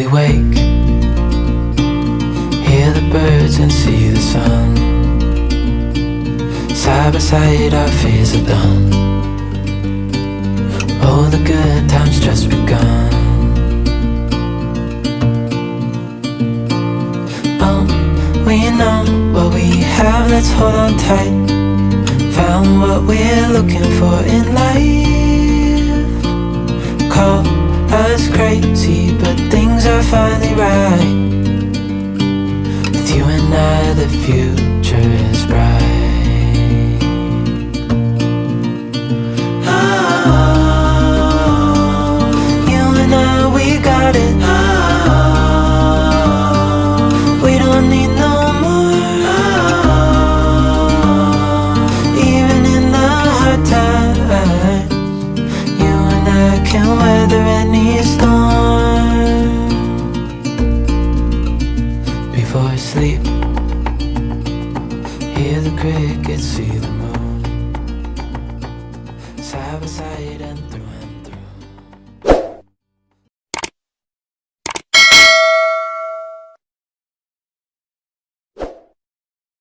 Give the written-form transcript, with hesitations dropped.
we wake, hear the birds and see the sun. Side by side our fears are done. Oh, the good times just begun. We know what we have, let's hold on tight. Found what we're looking for in life. Call us crazy, but things are finally right. With you and I, the future is bright. You and I, we got it. We don't need no more. Even in the hard times, you and I can weather any storm. Before I sleep, hear the crickets, see the moon. Side by side and through